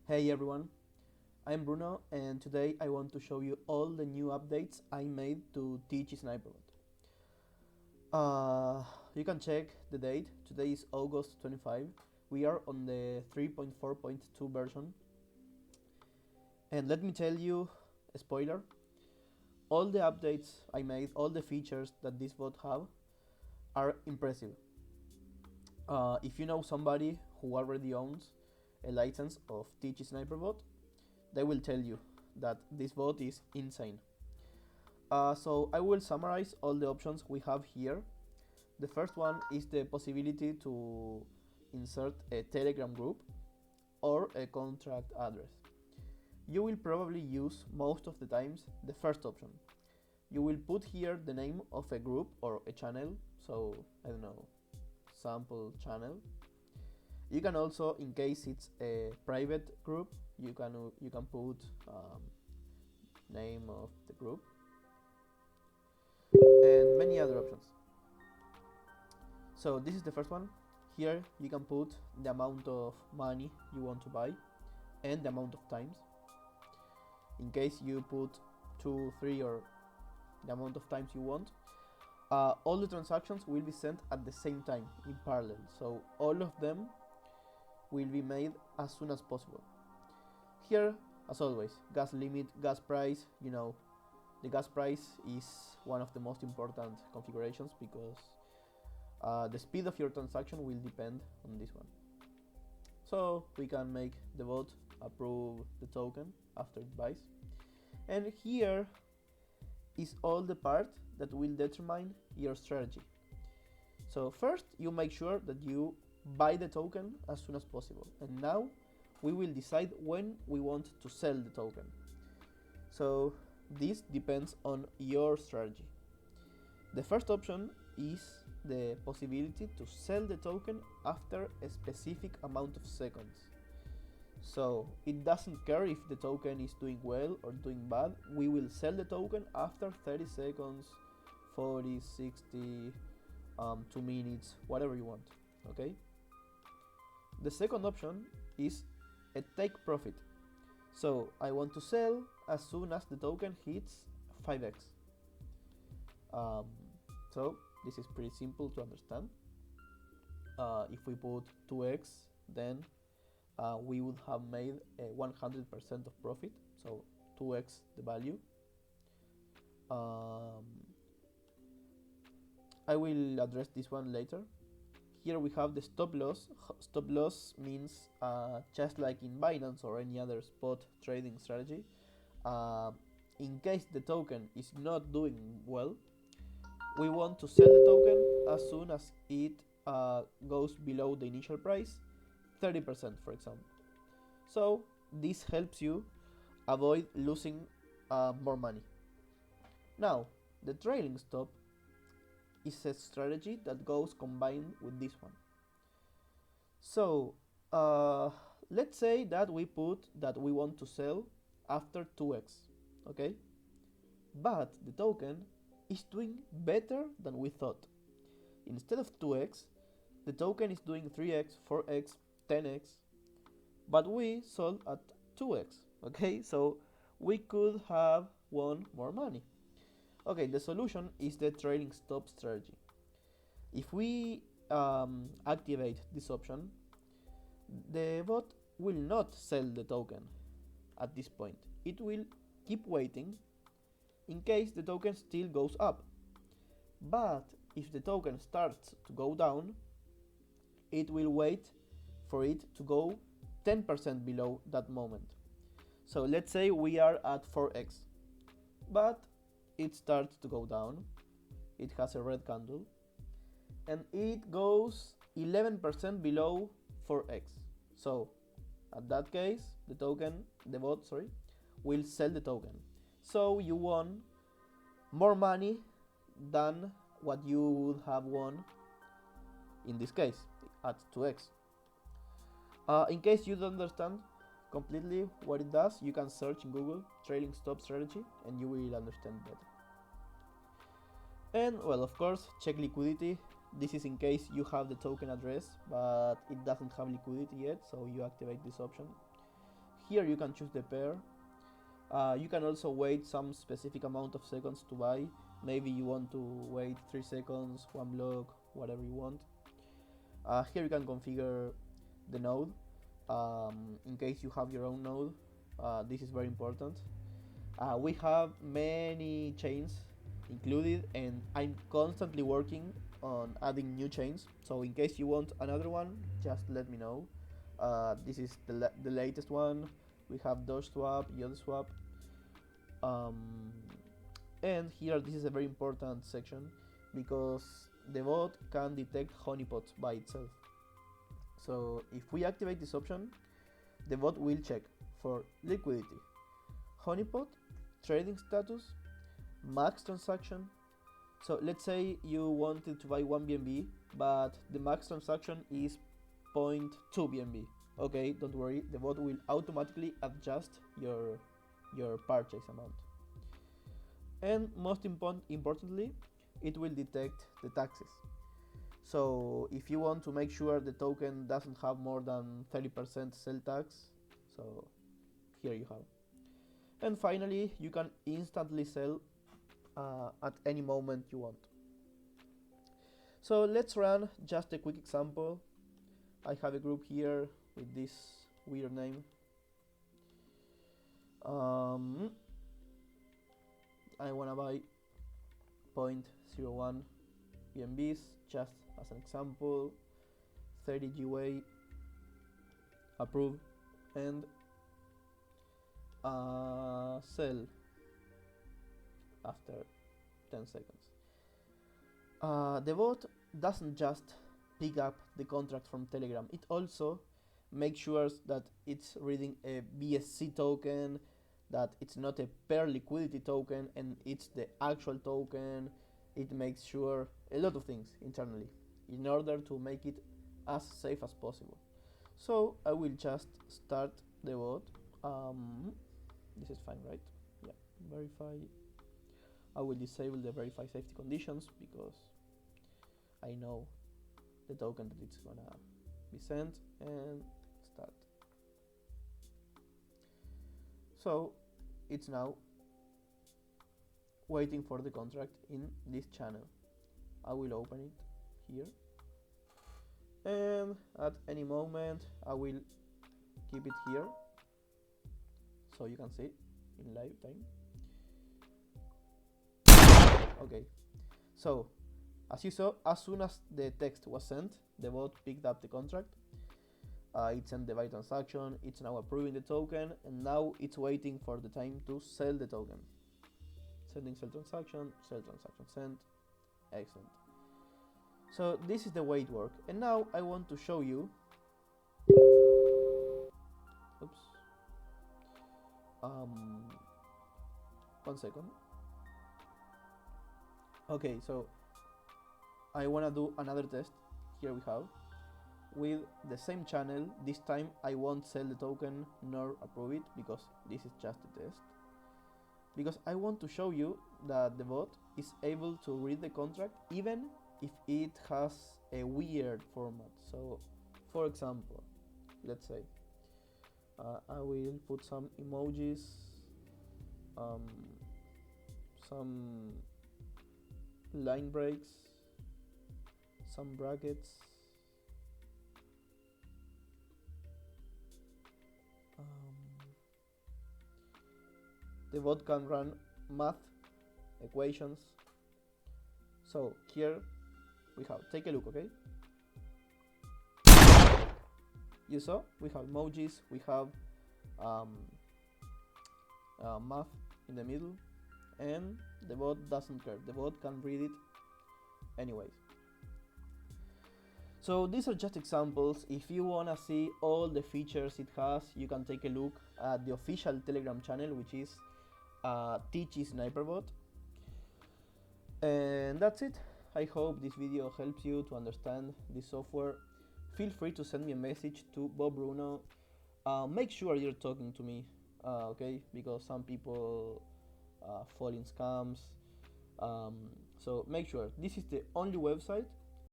Hey everyone, I'm Bruno and today I want to show you all the new updates I made to Teach Snipe. You can check the date, today is August 25, we are on the 3.4.2 version. And let me tell you, a spoiler, all the updates I made, all the features that this bot have are impressive. If you know somebody who already owns a license of Teach Sniper bot, they will tell you that this bot is insane. So I will summarize all the options we have here. The first one is the possibility to insert a Telegram group or a contract address. You will probably use most of the times the first option. You will put here the name of a group or a channel, so I don't know, sample channel. You can also, in case it's a private group, you can put name of the group and many other options. So this is the first one. Here you can put the amount of money you want to buy and the amount of times. In case you put 2, 3 or the amount of times you want, all the transactions will be sent at the same time in parallel. So all of them will be made as soon as possible. Here, as always, gas limit, gas price, the gas price is one of the most important configurations because the speed of your transaction will depend on this one. So we can make the bot approve the token after it buys. And here is all the part that will determine your strategy. So first you make sure that you buy the token as soon as possible, and now we will decide when we want to sell the token. So this depends on your strategy. The first option is the possibility to sell the token after a specific amount of seconds. So it doesn't care if the token is doing well or doing bad, we will sell the token after 30 seconds, 40, 60, 2 minutes, whatever you want, okay? The second option is a take profit. So I want to sell as soon as the token hits 5x. So this is pretty simple to understand. If we put 2x, then we would have made a 100% of profit, so 2x the value. I will address this one later. Here we have the stop loss. Stop loss means just like in Binance or any other spot trading strategy, in case the token is not doing well, we want to sell the token as soon as it goes below the initial price, 30% for example. So this helps you avoid losing more money. Now, the trailing stop is a strategy that goes combined with this one. So let's say that we put that we want to sell after 2x, okay? But the token is doing better than we thought. Instead of 2x, the token is doing 3x, 4x, 10x, but we sold at 2x, okay? So we could have won more money. Okay, the solution is the trailing stop strategy. If we activate this option, the bot will not sell the token at this point. It will keep waiting in case the token still goes up. But if the token starts to go down, it will wait for it to go 10% below that moment. So let's say we are at 4x, but it starts to go down, it has a red candle, and it goes 11% below 4x. So at that case, the bot will sell the token. So you won more money than what you would have won in this case at 2x. In case you don't understand completely what it does, you can search in Google trailing stop strategy and you will understand better. And well, of course, check liquidity. This is in case you have the token address but it doesn't have liquidity yet, so you activate this option. Here you can choose the pair. You can also wait some specific amount of seconds to buy. Maybe you want to wait 3 seconds, 1 block, whatever you want. Here you can configure the node in case you have your own node. This is very important. We have many chains included, and I'm constantly working on adding new chains. So in case you want another one, just let me know. This is the latest one. We have trustwallet, uniswap, and here this is a very important section because the bot can detect honeypots by itself. So if we activate this option, the bot will check for liquidity, honeypot, trading status, max transaction. So let's say you wanted to buy 1 BNB, but the max transaction is 0.2 BNB. Okay, don't worry, the bot will automatically adjust your purchase amount. And most importantly, it will detect the taxes. So if you want to make sure the token doesn't have more than 30% sell tax, so here you have. And finally, you can instantly sell at any moment you want. So let's run just a quick example. I have a group here with this weird name. I wanna buy 0.01 BNBs just as an example. 30 GWay, approve, and sell after 10 seconds. The bot doesn't just pick up the contract from Telegram, it also makes sure that it's reading a BSC token, that it's not a pair liquidity token, and it's the actual token. It makes sure a lot of things internally in order to make it as safe as possible. So I will just start the bot. This is fine, right? Yeah, verify. I will disable the verify safety conditions because I know the token that it's gonna be sent, and start. So it's now waiting for the contract in this channel. I will open it here, and at any moment I will keep it here so you can see in live time. Okay, so as you saw, as soon as the text was sent, the bot picked up the contract. It sent the buy transaction, it's now approving the token, and now it's waiting for the time to sell the token. Sending sell transaction sent. Excellent. So this is the way it works. And now I want to show you. Oops. 1 second. Okay, so I wanna do another test. Here we have. With the same channel, this time I won't sell the token nor approve it because this is just a test. Because I want to show you that the bot is able to read the contract even if it has a weird format. So, for example, let's say I will put some emojis, some line breaks, some brackets. The bot can run math equations. So here we have, take a look, okay? You saw we have emojis, we have math in the middle, and the bot doesn't care. The bot can read it anyways. So these are just examples. If you wanna see all the features it has, you can take a look at the official Telegram channel, which is BSC Snipe bot. And that's it. I hope this video helps you to understand this software. Feel free to send me a message to Bob Bruno. Make sure you're talking to me, okay? Because some people fall in scams. So make sure. This is the only website